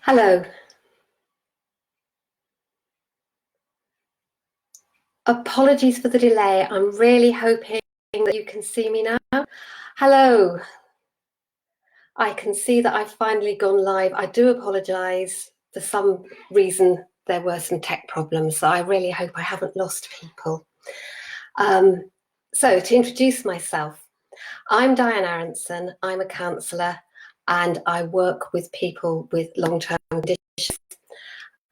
Hello. Apologies for the delay. I'm really hoping that you can see me now. Hello. I can see that I've finally gone live. I do apologise. For some reason, there were some tech problems, so I really hope I haven't lost people. So to introduce myself, I'm Diane Aronson. I'm a counsellor and I work with people with long-term conditions.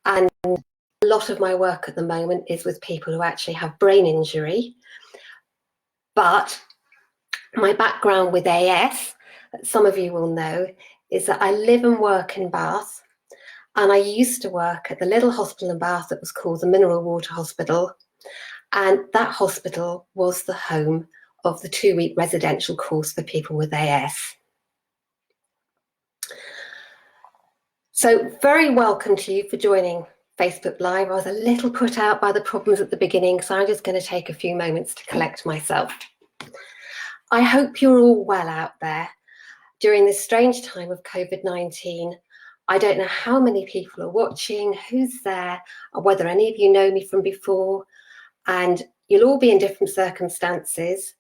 And a lot of my work at the moment is with people who actually have brain injury. But my background with AS, some of you will know, is that I live and work in Bath. And I used to work at the little hospital in Bath that was called the Mineral Water Hospital. And that hospital was the home of the 2-week residential course for people with AS. So very welcome to you for joining Facebook Live. I was a little put out by the problems at the beginning, so I'm just going to take a few moments to collect myself. I hope you're all well out there during this strange time of COVID-19. I don't know how many people are watching, who's there, or whether any of you know me from before, and you'll all be in different circumstances.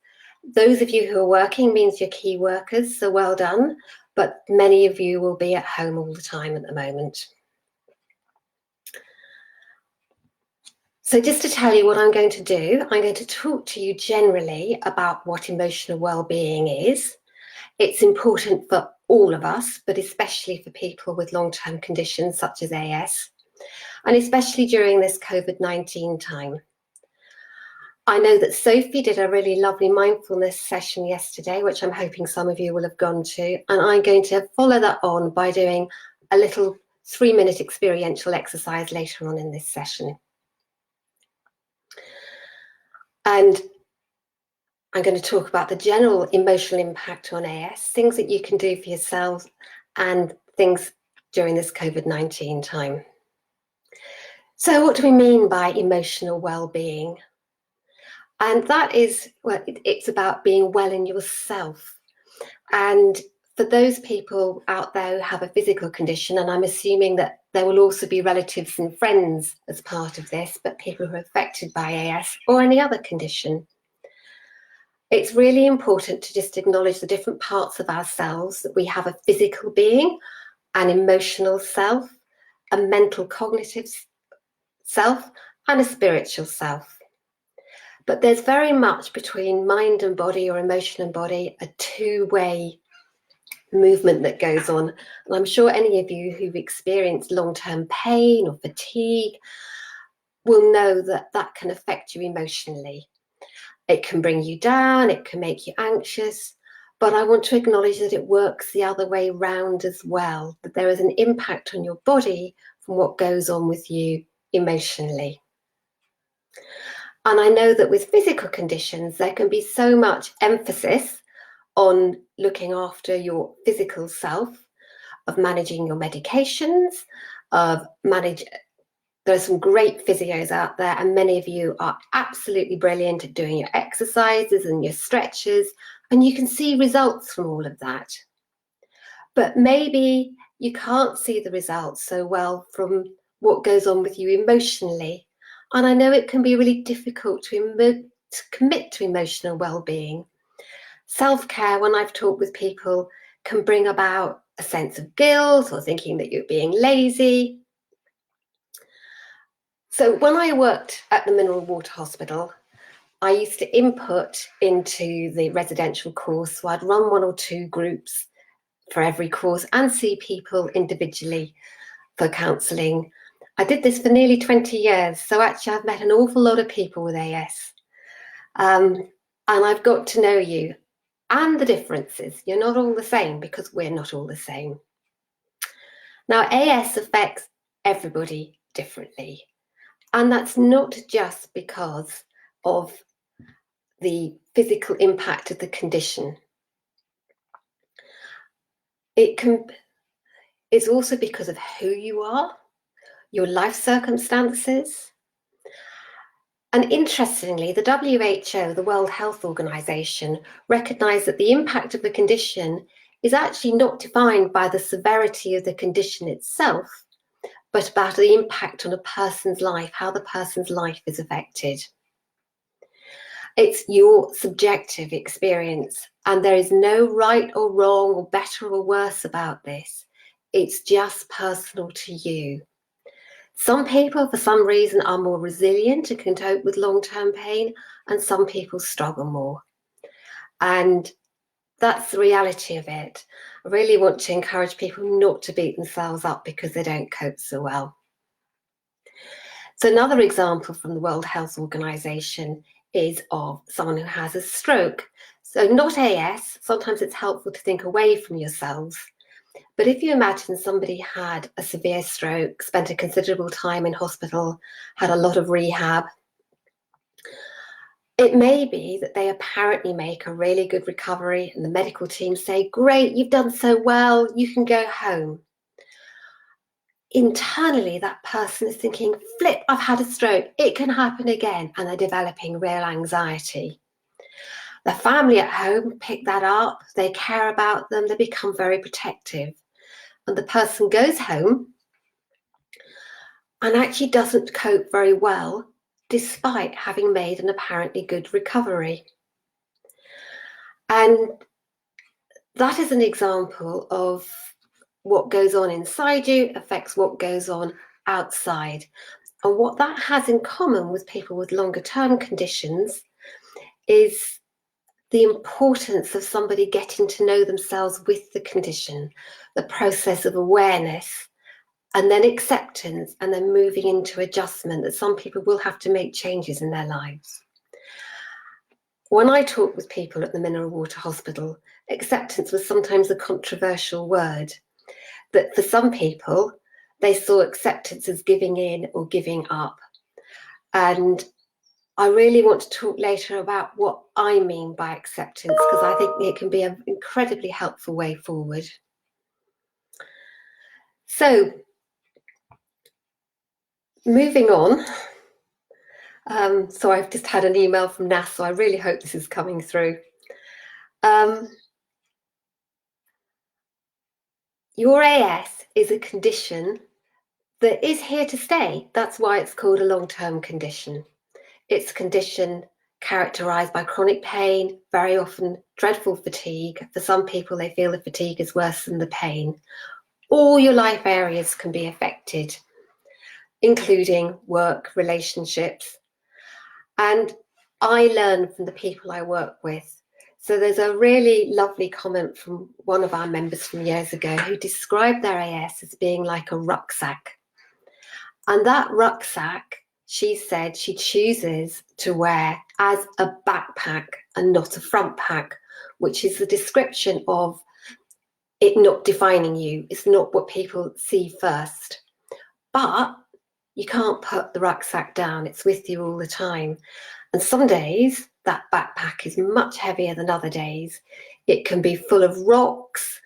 Those of you who are working means you're key workers, so well done, but many of you will be at home all the time at the moment. So just to tell you what I'm going to do, I'm going to talk to you generally about what emotional well-being is. It's important for all of us, but especially for people with long-term conditions such as AS, and especially during this COVID-19 time. I know that Sophie did a really lovely mindfulness session yesterday, which I'm hoping some of you will have gone to, and I'm going to follow that on by doing a little 3-minute experiential exercise later on in this session. And I'm going to talk about the general emotional impact on AS, things that you can do for yourselves and things during this COVID-19 time. So what do we mean by emotional well-being? And that is, well, it's about being well in yourself. And for those people out there who have a physical condition, and I'm assuming that there will also be relatives and friends as part of this, but people who are affected by AS or any other condition, it's really important to just acknowledge the different parts of ourselves, that we have a physical being, an emotional self, a mental cognitive self, and a spiritual self. But there's very much between mind and body, or emotion and body, a two-way movement that goes on. And I'm sure any of you who've experienced long-term pain or fatigue will know that that can affect you emotionally. It can bring you down, it can make you anxious, but I want to acknowledge that it works the other way round as well, that there is an impact on your body from what goes on with you emotionally. And I know that with physical conditions, there can be so much emphasis on looking after your physical self, of managing your medications, there's some great physios out there, and many of you are absolutely brilliant at doing your exercises and your stretches, and you can see results from all of that. But maybe you can't see the results so well from what goes on with you emotionally. And I know it can be really difficult to commit to emotional well-being. Self-care, when I've talked with people, can bring about a sense of guilt or thinking that you're being lazy. So when I worked at the Mineral Water Hospital, I used to input into the residential course. So I'd run 1 or 2 groups for every course and see people individually for counselling. I did this for nearly 20 years. So actually I've met an awful lot of people with AS. And I've got to know you and the differences. You're not all the same, because we're not all the same. Now, AS affects everybody differently. And that's not just because of the physical impact of the condition. It's also because of who you are, your life circumstances. And interestingly, the WHO, the World Health Organization, recognized that the impact of the condition is actually not defined by the severity of the condition itself, but about the impact on a person's life, how the person's life is affected. It's your subjective experience, and there is no right or wrong or better or worse about this. It's just personal to you. Some people, for some reason, are more resilient and can cope with long-term pain, and some people struggle more. And that's the reality of it. I really want to encourage people not to beat themselves up because they don't cope so well. So another example from the World Health Organization is of someone who has a stroke. So not AS, sometimes it's helpful to think away from yourselves. But if you imagine somebody had a severe stroke, spent a considerable time in hospital, had a lot of rehab, it may be that they apparently make a really good recovery and the medical team say, great, you've done so well, you can go home. Internally, that person is thinking, flip, I've had a stroke, it can happen again, and they're developing real anxiety. The family at home pick that up, they care about them, they become very protective. And the person goes home and actually doesn't cope very well, despite having made an apparently good recovery. And that is an example of what goes on inside you affects what goes on outside. And what that has in common with people with longer term conditions is the importance of somebody getting to know themselves with the condition, the process of awareness, and then acceptance, and then moving into adjustment, that some people will have to make changes in their lives. When I talk with people at the Mineral Water Hospital, acceptance was sometimes a controversial word. That for some people, they saw acceptance as giving in or giving up. And I really want to talk later about what I mean by acceptance, because I think it can be an incredibly helpful way forward. So, moving on. So I've just had an email from NASS, so I really hope this is coming through. Your AS is a condition that is here to stay. That's why it's called a long-term condition. It's a condition characterized by chronic pain, very often dreadful fatigue. For some people, they feel the fatigue is worse than the pain. All your life areas can be affected, including work, relationships. And I learn from the people I work with. So there's a really lovely comment from one of our members from years ago who described their AS as being like a rucksack. And that rucksack, she said she chooses to wear as a backpack and not a front pack, which is the description of it not defining you. It's not what people see first. But you can't put the rucksack down. It's with you all the time. And some days that backpack is much heavier than other days. It can be full of rocks.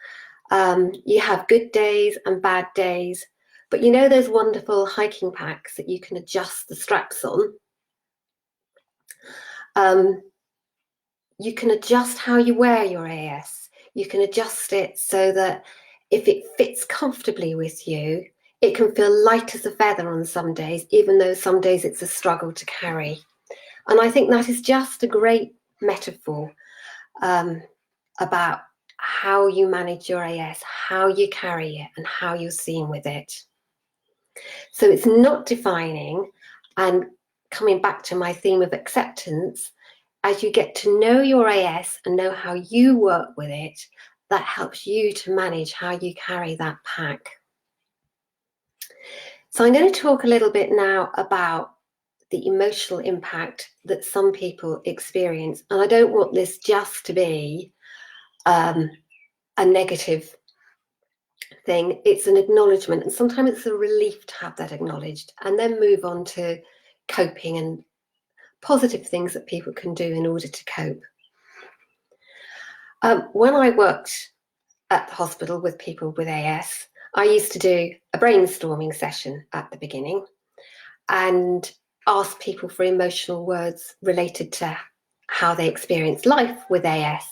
You have good days and bad days. But you know those wonderful hiking packs that you can adjust the straps on? You can adjust how you wear your AS. You can adjust it so that if it fits comfortably with you, it can feel light as a feather on some days, even though some days it's a struggle to carry. And I think that is just a great metaphor about how you manage your AS, how you carry it, and how you're seen with it. So it's not defining, and coming back to my theme of acceptance, as you get to know your AS and know how you work with it, that helps you to manage how you carry that pack. So I'm going to talk a little bit now about the emotional impact that some people experience. And I don't want this just to be a negative thing. It's an acknowledgement, and sometimes it's a relief to have that acknowledged, and then move on to coping and positive things that people can do in order to cope. When I worked at the hospital with people with AS, I used to do a brainstorming session at the beginning and ask people for emotional words related to how they experience life with AS.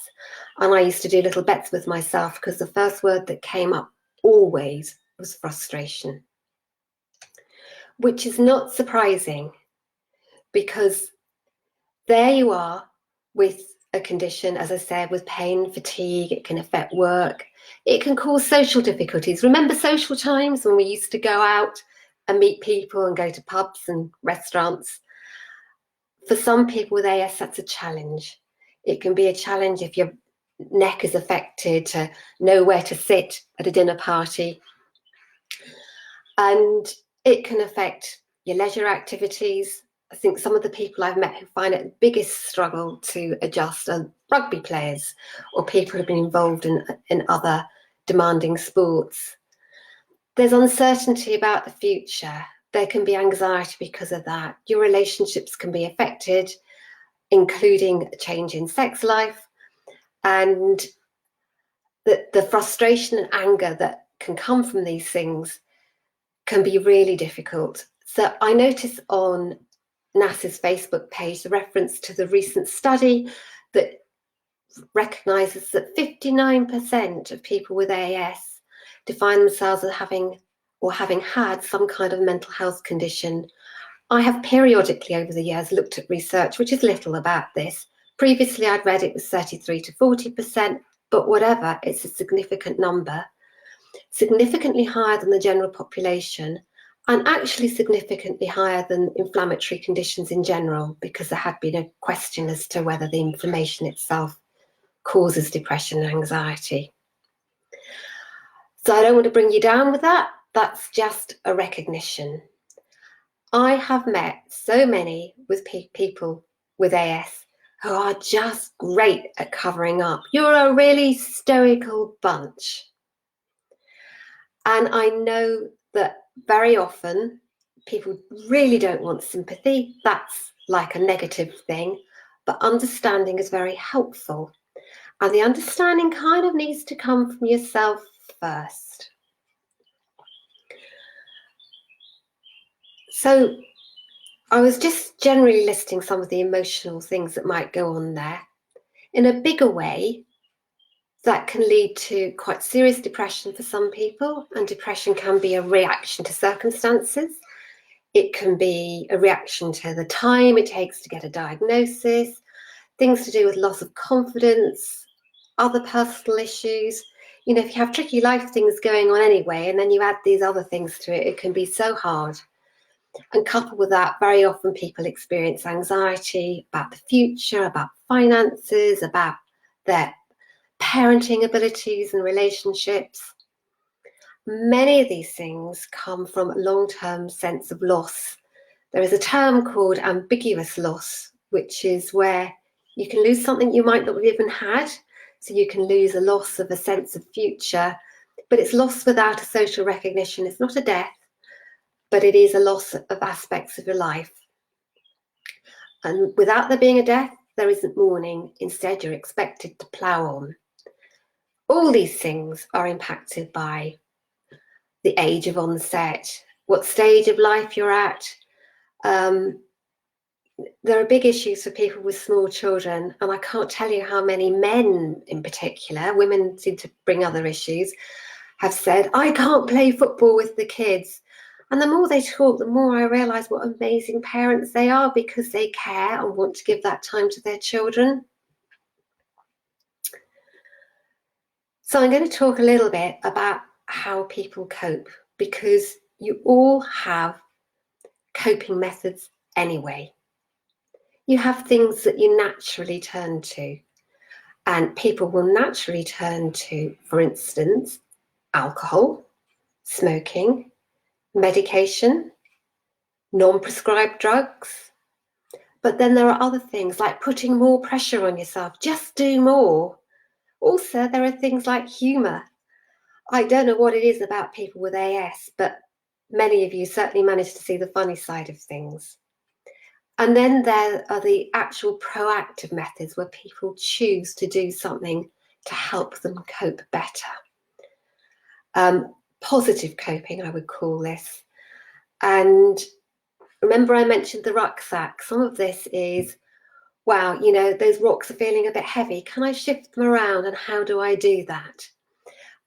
And I used to do little bets with myself because the first word that came up always was frustration, which is not surprising because there you are with a condition, as I said, with pain, fatigue, it can affect work, it can cause social difficulties. Remember social times when we used to go out and meet people and go to pubs and restaurants? For some people with AS, that's a challenge. It can be a challenge if your neck is affected to know where to sit at a dinner party. And it can affect your leisure activities. I think some of the people I've met who find it the biggest struggle to adjust are rugby players or people who've been involved in other demanding sports. There's uncertainty about the future. There can be anxiety because of that. Your relationships can be affected, including a change in sex life, and the frustration and anger that can come from these things can be really difficult. So I noticed on NASS's Facebook page the reference to the recent study that recognises that 59% of people with AS define themselves as having had some kind of mental health condition. I have periodically over the years looked at research which is little about this. Previously I'd read it was 33 to 40%, but whatever, it's a significant number, significantly higher than the general population, and actually significantly higher than inflammatory conditions in general, because there had been a question as to whether the inflammation itself causes depression and anxiety. So I don't want to bring you down with that. That's just a recognition. I have met so many with people with AS who are just great at covering up. You're a really stoical bunch. And I know that very often people really don't want sympathy. That's like a negative thing, but understanding is very helpful. And the understanding kind of needs to come from yourself first. So I was just generally listing some of the emotional things that might go on there. In a bigger way, that can lead to quite serious depression for some people, and depression can be a reaction to circumstances. It can be a reaction to the time it takes to get a diagnosis, things to do with loss of confidence, other personal issues. You know, if you have tricky life things going on anyway, and then you add these other things to it, it can be so hard. And coupled with that, very often people experience anxiety about the future, about finances, about their parenting abilities and relationships. Many of these things come from a long-term sense of loss. There is a term called ambiguous loss, which is where you can lose something you might not have even had. So you can lose a loss of a sense of future, but it's loss without a social recognition. It's not a death, but it is a loss of aspects of your life. And without there being a death, there isn't mourning. Instead, you're expected to plough on. All these things are impacted by the age of onset, what stage of life you're at. There are big issues for people with small children, and I can't tell you how many men in particular, women seem to bring other issues, have said, I can't play football with the kids. And the more they talk, the more I realise what amazing parents they are, because they care and want to give that time to their children. So I'm going to talk a little bit about how people cope, because you all have coping methods anyway. You have things that you naturally turn to, and people will naturally turn to, for instance, alcohol, smoking, medication, non-prescribed drugs. But then there are other things like putting more pressure on yourself, just do more. Also, there are things like humour. I don't know what it is about people with AS, but many of you certainly manage to see the funny side of things. And then there are the actual proactive methods where people choose to do something to help them cope better. Positive coping, I would call this. And remember I mentioned the rucksack. Some of this is wow, you know, those rocks are feeling a bit heavy. Can I shift them around, and how do I do that?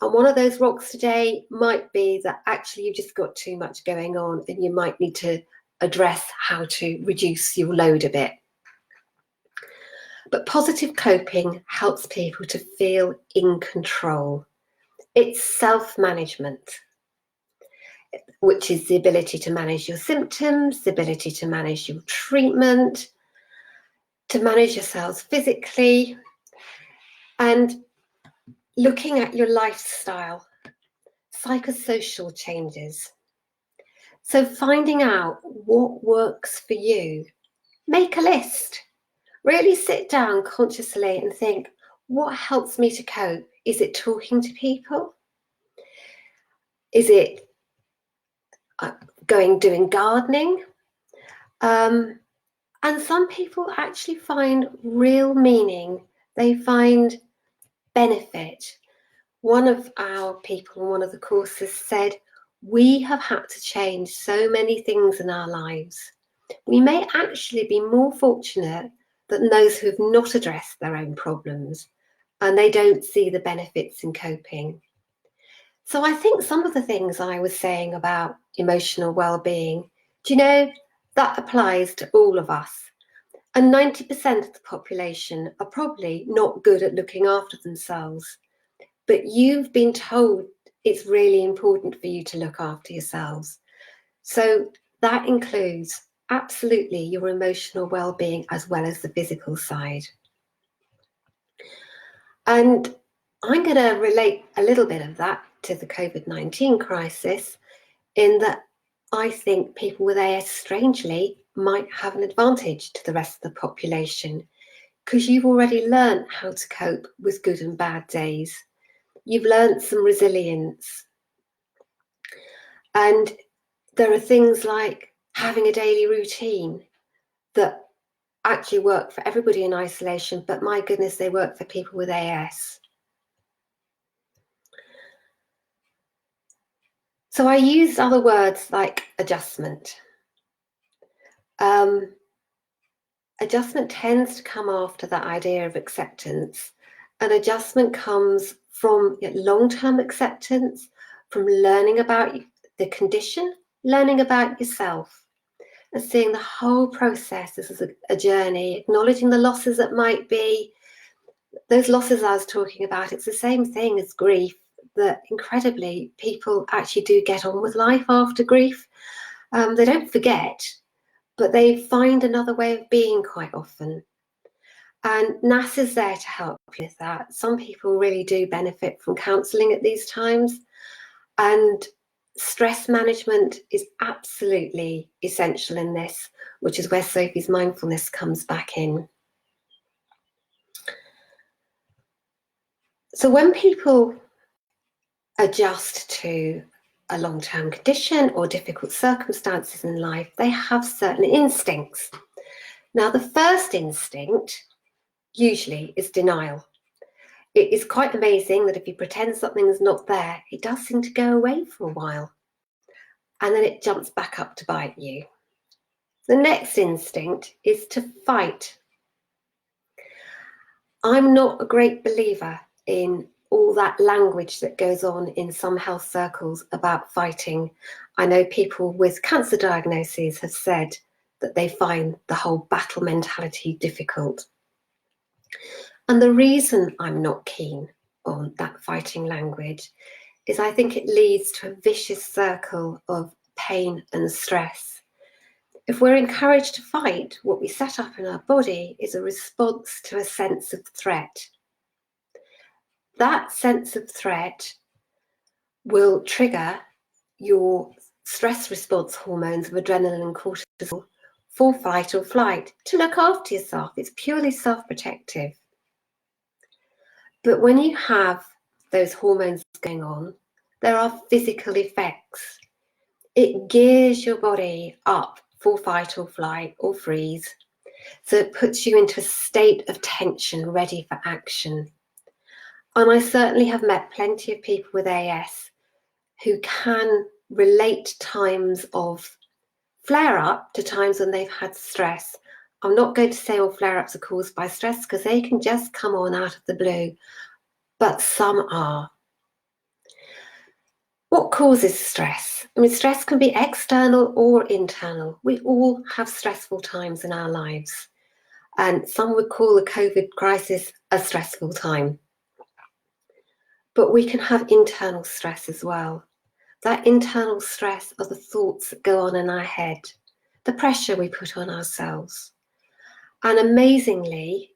And one of those rocks today might be that actually you've just got too much going on and you might need to address how to reduce your load a bit. But positive coping helps people to feel in control. It's self-management, which is the ability to manage your symptoms, the ability to manage your treatment, to manage yourselves physically, and looking at your lifestyle, psychosocial changes. So finding out what works for you, make a list, really sit down consciously and think, what helps me to cope? Is it talking to people? Is it doing gardening? And some people actually find real meaning. They find benefit. One of our people in one of the courses said, we have had to change so many things in our lives. We may actually be more fortunate than those who have not addressed their own problems, and they don't see the benefits in coping. So I think some of the things I was saying about emotional well-being, do you know, that applies to all of us. And 90% of the population are probably not good at looking after themselves. But you've been told it's really important for you to look after yourselves. So that includes absolutely your emotional well-being as well as the physical side. And I'm going to relate a little bit of that to the COVID-19 crisis, in that I think people with AS, strangely, might have an advantage to the rest of the population, because you've already learned how to cope with good and bad days. You've learned some resilience. And there are things like having a daily routine that actually work for everybody in isolation, but my goodness, they work for people with AS. So I used other words like adjustment. Adjustment tends to come after that idea of acceptance. And adjustment comes from long-term acceptance, from learning about the condition, learning about yourself, and seeing the whole process as a journey, acknowledging the losses that might be. Those losses I was talking about, it's the same thing as grief, that incredibly people actually do get on with life after grief. They don't forget, but they find another way of being quite often. And NASS is there to help you with that. Some people really do benefit from counselling at these times. And stress management is absolutely essential in this, which is where Sophie's mindfulness comes back in. So when people adjust to a long-term condition or difficult circumstances in life, they have certain instincts. Now, the first instinct usually is denial. It is quite amazing that if you pretend something's not there, it does seem to go away for a while, and then it jumps back up to bite you. The next instinct is to fight. I'm not a great believer in all that language that goes on in some health circles about fighting. I know people with cancer diagnoses have said that they find the whole battle mentality difficult. And the reason I'm not keen on that fighting language is I think it leads to a vicious circle of pain and stress. If we're encouraged to fight, what we set up in our body is a response to a sense of threat. That sense of threat will trigger your stress response hormones of adrenaline and cortisol for fight or flight, to look after yourself. It's purely self-protective. But when you have those hormones going on, there are physical effects. It gears your body up for fight or flight or freeze. So it puts you into a state of tension, ready for action. And I certainly have met plenty of people with AS who can relate times of flare-up to times when they've had stress. I'm not going to say all flare-ups are caused by stress because they can just come on out of the blue, but some are. What causes stress? I mean, stress can be external or internal. We all have stressful times in our lives, and some would call the COVID crisis a stressful time. But we can have internal stress as well. That internal stress are the thoughts that go on in our head, the pressure we put on ourselves. And amazingly,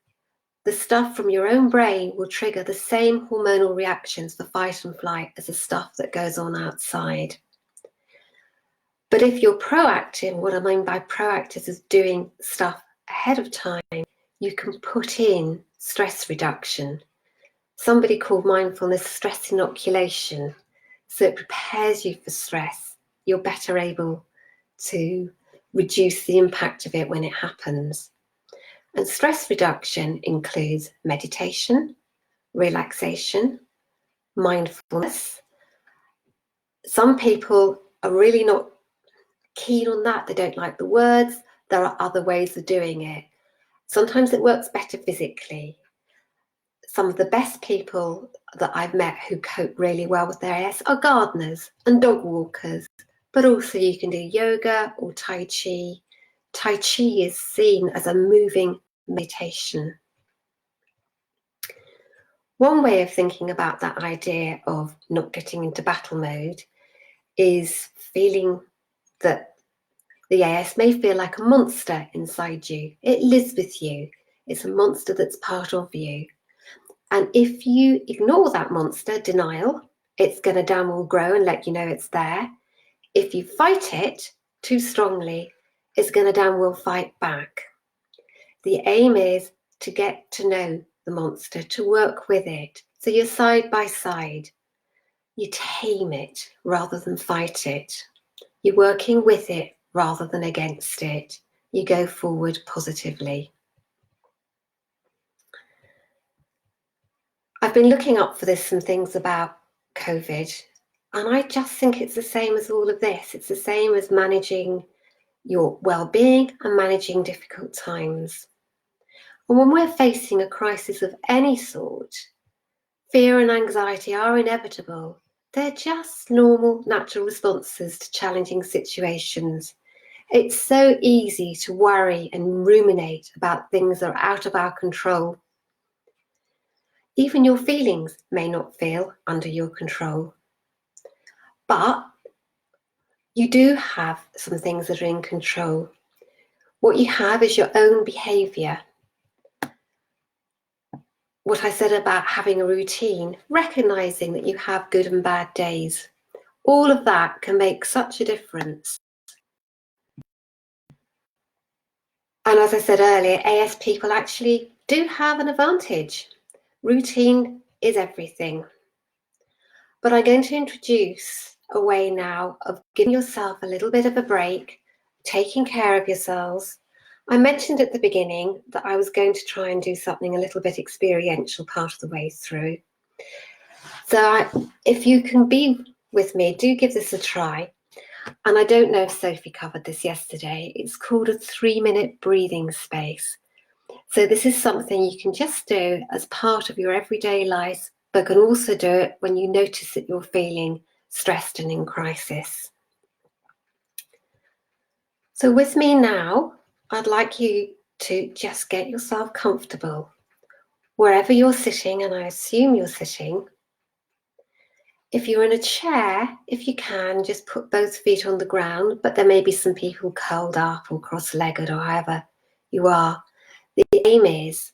the stuff from your own brain will trigger the same hormonal reactions for fight and flight as the stuff that goes on outside. But if you're proactive, what I mean by proactive is doing stuff ahead of time, you can put in stress reduction. Somebody called mindfulness stress inoculation. So it prepares you for stress. You're better able to reduce the impact of it when it happens. And stress reduction includes meditation, relaxation, mindfulness. Some people are really not keen on that. They don't like the words. There are other ways of doing it. Sometimes it works better physically. Some of the best people that I've met who cope really well with their AS are gardeners and dog walkers, but also you can do yoga or Tai Chi. Tai Chi is seen as a moving meditation. One way of thinking about that idea of not getting into battle mode is feeling that the AS may feel like a monster inside you. It lives with you. It's a monster that's part of you. And if you ignore that monster, denial, it's going to damn well grow and let you know it's there. If you fight it too strongly, it's going to damn well fight back. The aim is to get to know the monster, to work with it. So you're side by side. You tame it rather than fight it. You're working with it rather than against it. You go forward positively. I've been looking up for this some things about COVID, and I just think it's the same as all of this. It's the same as managing your well-being and managing difficult times. And when we're facing a crisis of any sort, fear and anxiety are inevitable. They're just normal, natural responses to challenging situations. It's so easy to worry and ruminate about things that are out of our control. Even your feelings may not feel under your control. But you do have some things that are in control. What you have is your own behaviour. What I said about having a routine, recognising that you have good and bad days. All of that can make such a difference. And as I said earlier, AS people actually do have an advantage. Routine is everything. But I'm going to introduce a way now of giving yourself a little bit of a break, taking care of yourselves. I mentioned at the beginning that I was going to try and do something a little bit experiential part of the way through. So if you can be with me, do give this a try. And I don't know if Sophie covered this yesterday. It's called a 3-minute breathing space. So this is something you can just do as part of your everyday life, but can also do it when you notice that you're feeling stressed and in crisis. So with me now, I'd like you to just get yourself comfortable wherever you're sitting, and I assume you're sitting. If you're in a chair, if you can, just put both feet on the ground, but there may be some people curled up or cross-legged or however you are. The aim is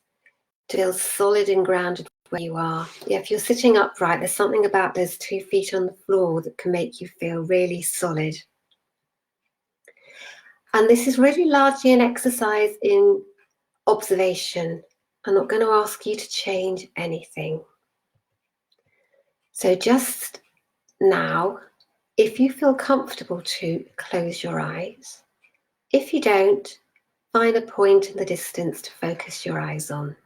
to feel solid and grounded where you are. Yeah, if you're sitting upright, there's something about those 2 feet on the floor that can make you feel really solid. And this is really largely an exercise in observation. I'm not going to ask you to change anything. So just now, if you feel comfortable to close your eyes, if you don't, find a point in the distance to focus your eyes on.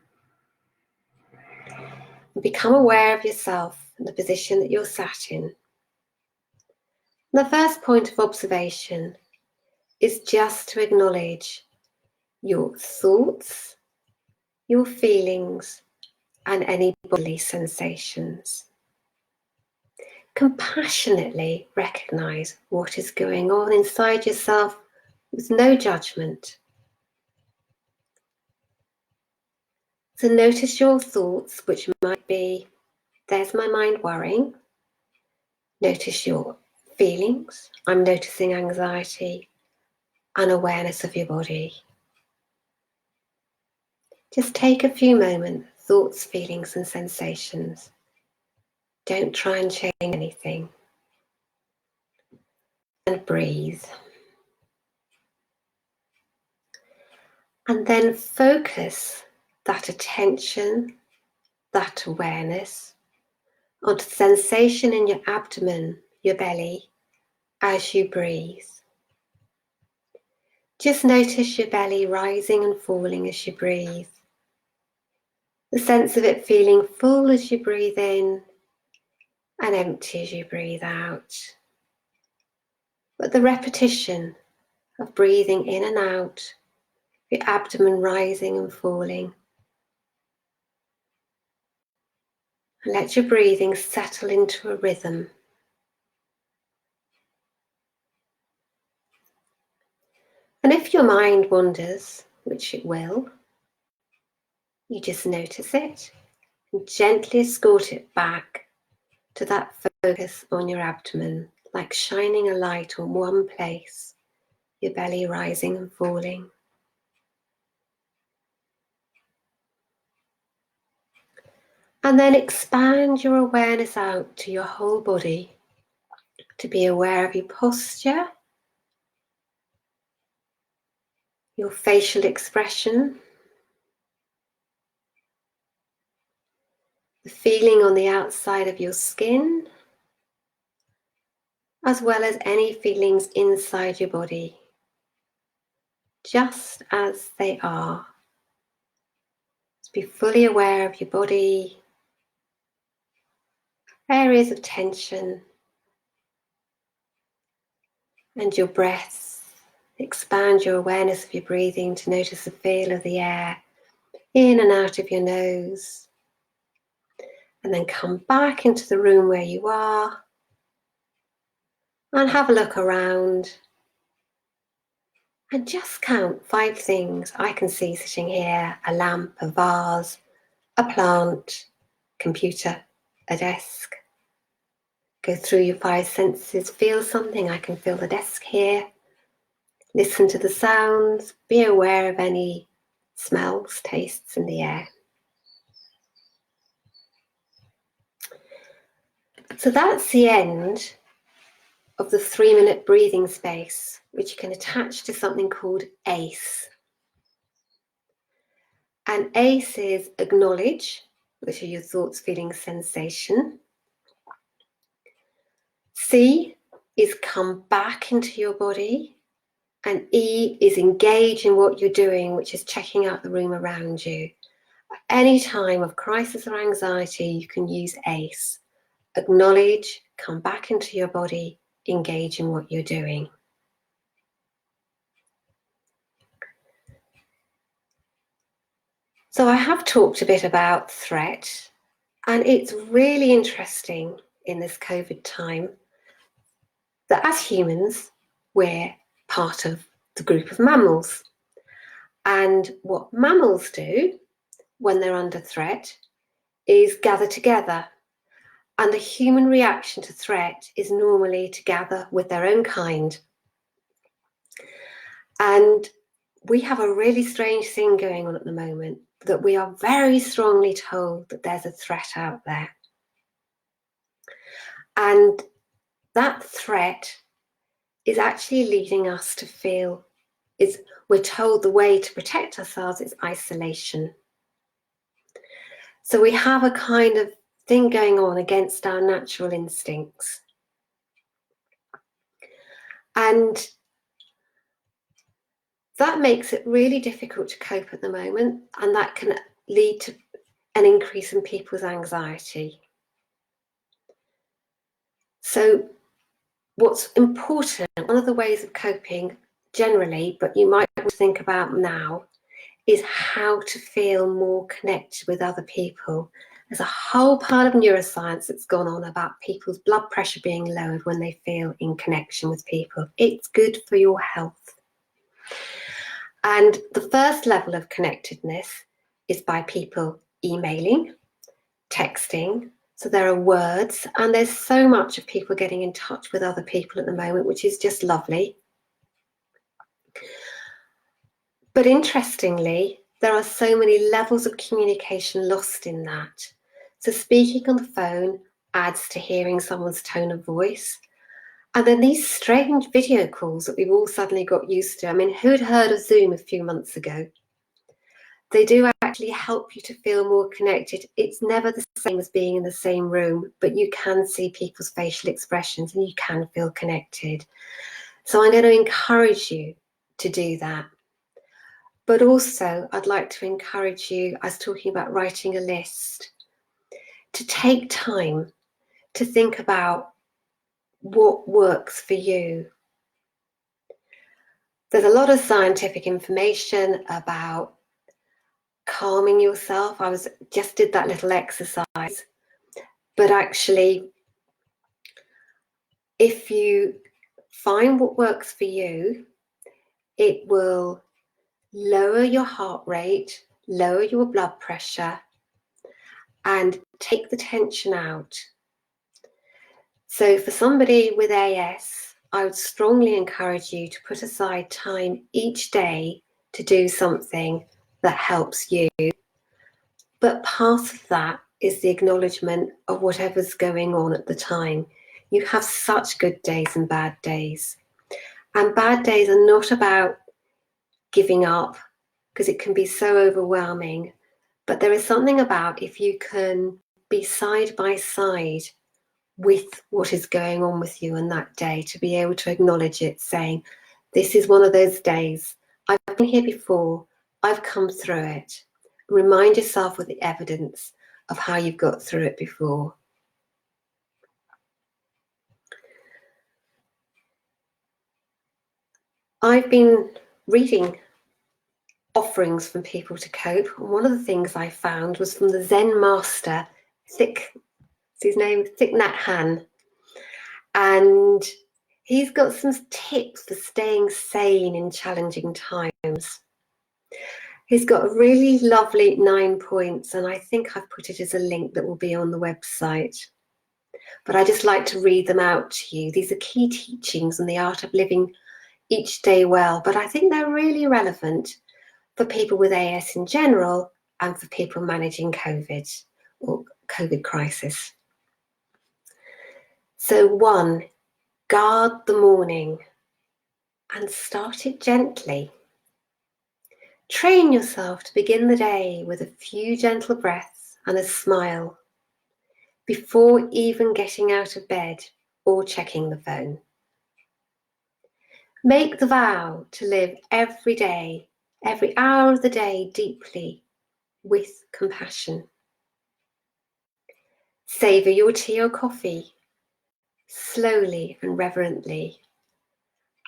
And become aware of yourself and the position that you're sat in. And the first point of observation is just to acknowledge your thoughts, your feelings, and any bodily sensations. Compassionately recognize what is going on inside yourself with no judgment. So notice your thoughts, which might be, there's my mind worrying. Notice your feelings. I'm noticing anxiety and awareness of your body. Just take a few moments, thoughts, feelings, and sensations. Don't try and change anything. And breathe. And then focus that attention, that awareness, onto the sensation in your abdomen, your belly, as you breathe. Just notice your belly rising and falling as you breathe. The sense of it feeling full as you breathe in and empty as you breathe out. But the repetition of breathing in and out, your abdomen rising and falling. And let your breathing settle into a rhythm. And if your mind wanders, which it will, you just notice it and gently escort it back to that focus on your abdomen, like shining a light on one place, your belly rising and falling. And then expand your awareness out to your whole body to be aware of your posture, your facial expression, the feeling on the outside of your skin, as well as any feelings inside your body, just as they are. Be fully aware of your body, areas of tension, and your breath. Expand your awareness of your breathing to notice the feel of the air in and out of your nose. And then come back into the room where you are and have a look around and just count 5 things I can see sitting here: a lamp, a vase, a plant, computer, a desk. Go through your 5 senses, feel something. I can feel the desk here. Listen to the sounds, be aware of any smells, tastes in the air. So that's the end of the 3-minute breathing space, which you can attach to something called ACE. And ACE is acknowledge, which are your thoughts, feelings, sensation. C is come back into your body. And E is engage in what you're doing, which is checking out the room around you. At any time of crisis or anxiety, you can use ACE. Acknowledge, come back into your body, engage in what you're doing. So I have talked a bit about threat, and it's really interesting in this COVID time that as humans, we're part of the group of mammals. And what mammals do when they're under threat is gather together. And the human reaction to threat is normally to gather with their own kind. And we have a really strange thing going on at the moment, that we are very strongly told that there's a threat out there. And that threat is actually leading us to feel, we're told the way to protect ourselves is isolation. So we have a kind of thing going on against our natural instincts. And that makes it really difficult to cope at the moment, and that can lead to an increase in people's anxiety. So what's important, one of the ways of coping generally, but you might want to think about now, is how to feel more connected with other people. There's a whole part of neuroscience that's gone on about people's blood pressure being lowered when they feel in connection with people. It's good for your health. And the first level of connectedness is by people emailing, texting. So there are words, and there's so much of people getting in touch with other people at the moment, which is just lovely. But interestingly, there are so many levels of communication lost in that. So speaking on the phone adds to hearing someone's tone of voice. And then these strange video calls that we've all suddenly got used to. I mean, who'd heard of Zoom a few months ago? They do actually help you to feel more connected. It's never the same as being in the same room, but you can see people's facial expressions and you can feel connected. So I'm going to encourage you to do that. But also, I'd like to encourage you, I was talking about writing a list, to take time to think about what works for you. There's a lot of scientific information about calming yourself. I just did that little exercise. But actually, if you find what works for you, it will lower your heart rate, lower your blood pressure, and take the tension out. So for somebody with AS, I would strongly encourage you to put aside time each day to do something that helps you. But part of that is the acknowledgement of whatever's going on at the time. You have such good days and bad days. And bad days are not about giving up, because it can be so overwhelming. But there is something about if you can be side by side with what is going on with you on that day, to be able to acknowledge it, saying, this is one of those days. I've been here before. I've come through it. Remind yourself with the evidence of how you've got through it before. I've been reading offerings from people to cope, and one of the things I found was from the Zen master, Thich Nhat Hanh, and he's got some tips for staying sane in challenging times. He's got a really lovely 9 points, and I think I've put it as a link that will be on the website. But I just like to read them out to you. These are key teachings on the art of living each day well, but I think they're really relevant for people with AS in general and for people managing COVID or COVID crisis. So 1, guard the morning and start it gently. Train yourself to begin the day with a few gentle breaths and a smile before even getting out of bed or checking the phone. Make the vow to live every day, every hour of the day deeply with compassion. Savour your tea or coffee slowly and reverently,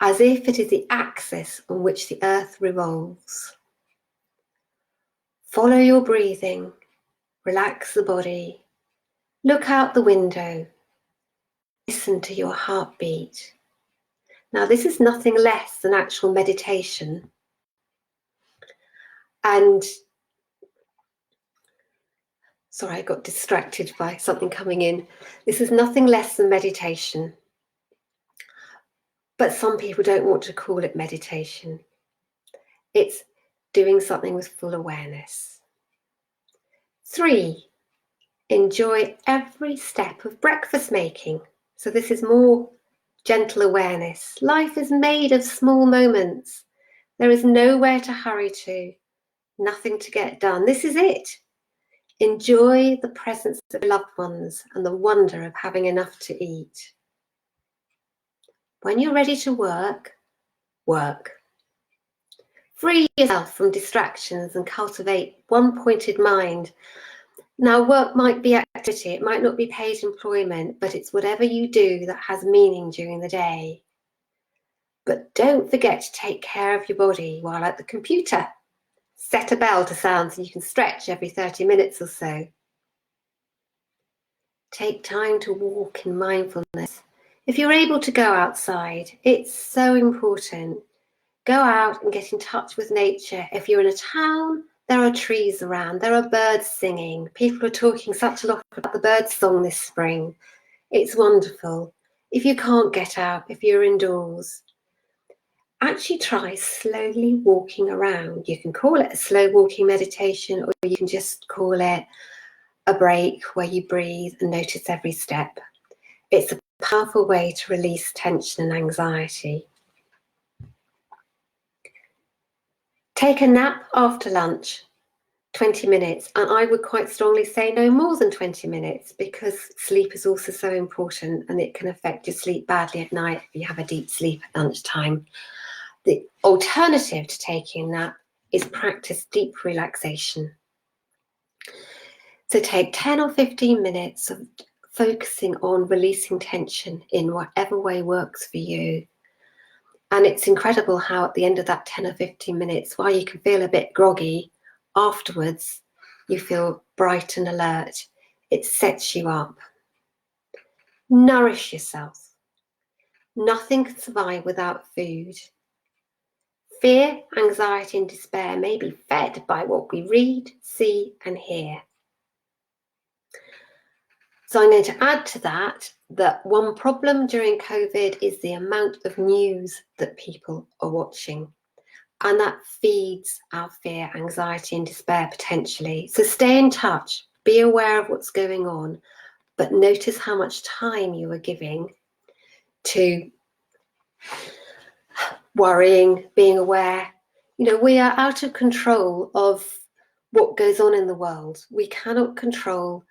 as if it is the axis on which the earth revolves. Follow your breathing, relax the body, look out the window, listen to your heartbeat. Now, this is nothing less than actual meditation. And sorry, I got distracted by something coming in. This is nothing less than meditation. But some people don't want to call it meditation. It's doing something with full awareness. 3, enjoy every step of breakfast making. So this is more gentle awareness. Life is made of small moments. There is nowhere to hurry to, nothing to get done. This is it. Enjoy the presence of loved ones and the wonder of having enough to eat. When you're ready to work, work. Free yourself from distractions and cultivate one-pointed mind. Now, work might be activity, it might not be paid employment, but it's whatever you do that has meaning during the day. But don't forget to take care of your body while at the computer. Set a bell to sound so you can stretch every 30 minutes or so. Take time to walk in mindfulness. If you're able to go outside, it's so important. Go out and get in touch with nature. If you're in a town, there are trees around, there are birds singing. People are talking such a lot about the bird song this spring. It's wonderful. If you can't get out, if you're indoors, actually try slowly walking around. You can call it a slow walking meditation, or you can just call it a break where you breathe and notice every step. It's a powerful way to release tension and anxiety. Take a nap after lunch, 20 minutes, and I would quite strongly say no more than 20 minutes, because sleep is also so important and it can affect your sleep badly at night if you have a deep sleep at lunchtime. The alternative to taking a nap is practice deep relaxation. So take 10 or 15 minutes of focusing on releasing tension in whatever way works for you. And it's incredible how at the end of that 10 or 15 minutes, while you can feel a bit groggy, afterwards you feel bright and alert. It sets you up. Nourish yourself. Nothing can survive without food. Fear, anxiety, and despair may be fed by what we read, see, and hear. So I'm going to add to that one problem during COVID is the amount of news that people are watching. And that feeds our fear, anxiety, and despair potentially. So stay in touch, be aware of what's going on, but notice how much time you are giving to worrying, being aware. You know, we are out of control of what goes on in the world. We cannot control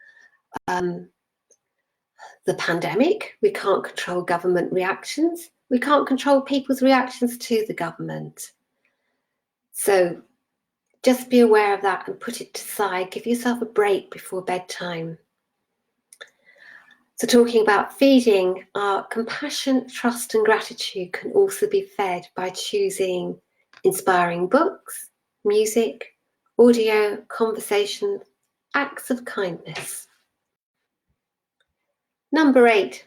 the pandemic. We can't control government reactions. We can't control people's reactions to the government. So just be aware of that and put it aside. Give yourself a break before bedtime. So talking about feeding, our compassion, trust, and gratitude can also be fed by choosing inspiring books, music, audio, conversation, acts of kindness. Number 8,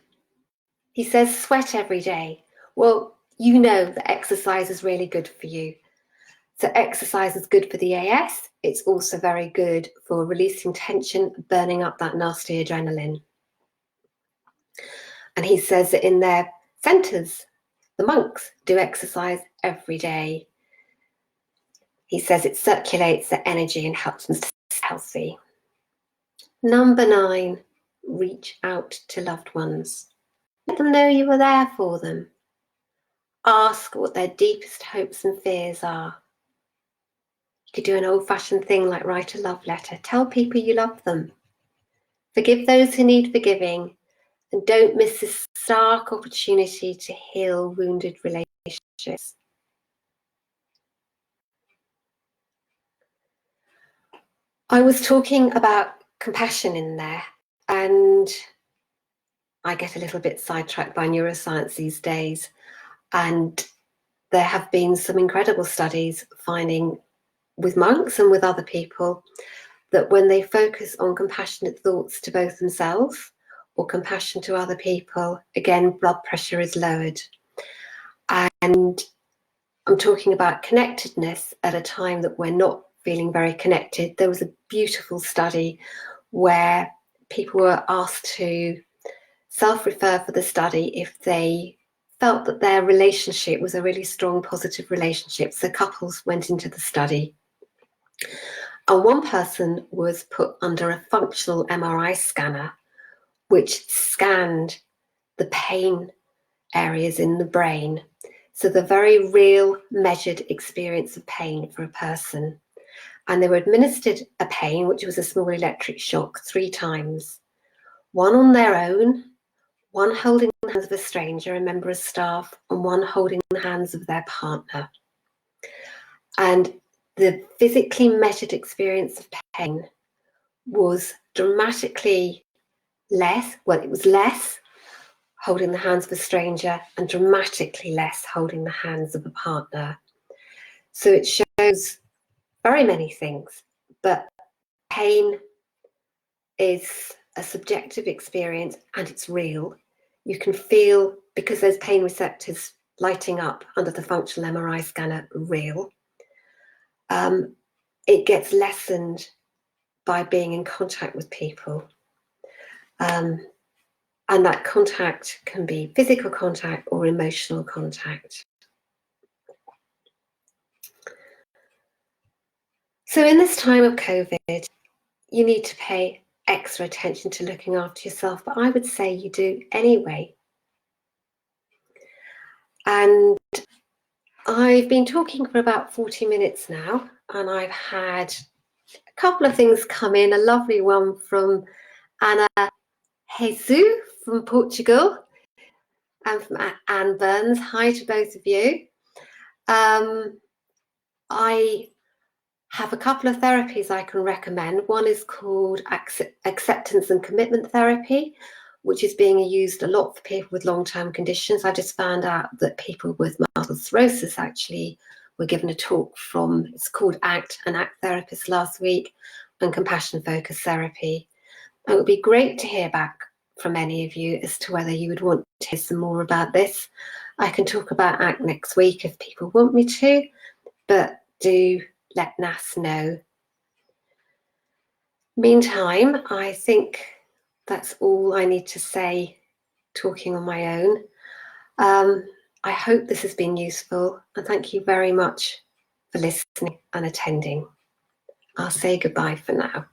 he says sweat every day. Well, you know that exercise is really good for you. So exercise is good for the AS. It's also very good for releasing tension, burning up that nasty adrenaline. And he says that in their centres, the monks do exercise every day. He says it circulates their energy and helps them stay healthy. Number 9, reach out to loved ones. Let them know you are there for them. Ask what their deepest hopes and fears are. You could do an old-fashioned thing like write a love letter. Tell people you love them. Forgive those who need forgiving, and don't miss this stark opportunity to heal wounded relationships. I was talking about compassion in there, and I get a little bit sidetracked by neuroscience these days, and there have been some incredible studies finding with monks and with other people that when they focus on compassionate thoughts to both themselves or compassion to other people, again, blood pressure is lowered. And I'm talking about connectedness at a time that we're not feeling very connected. There was a beautiful study where people were asked to self-refer for the study if they felt that their relationship was a really strong, positive relationship. So couples went into the study. And one person was put under a functional MRI scanner, which scanned the pain areas in the brain. So the very real measured experience of pain for a person. And they were administered a pain, which was a small electric shock, 3 times. One on their own, one holding the hands of a stranger, a member of staff, and one holding the hands of their partner. And the physically measured experience of pain was dramatically less, well, it was less holding the hands of a stranger and dramatically less holding the hands of a partner. So it shows very many things, but pain is a subjective experience and it's real. You can feel, because there's pain receptors lighting up under the functional MRI scanner, real. It gets lessened by being in contact with people. And that contact can be physical contact or emotional contact. So in this time of COVID, you need to pay extra attention to looking after yourself, but I would say you do anyway. And I've been talking for about 40 minutes now, and I've had a couple of things come in, a lovely one from Ana Jesus from Portugal and from Anne Burns. Hi to both of you. I have a couple of therapies I can recommend. One is called acceptance and commitment therapy, which is being used a lot for people with long-term conditions. I just found out that people with multiple sclerosis actually were given a talk from, it's called ACT, an ACT therapist last week, and compassion focused therapy. It would be great to hear back from any of you as to whether you would want to hear some more about this. I can talk about ACT next week if people want me to, but do let NASS know. Meantime, I think that's all I need to say talking on my own. I hope this has been useful, and thank you very much for listening and attending. I'll say goodbye for now.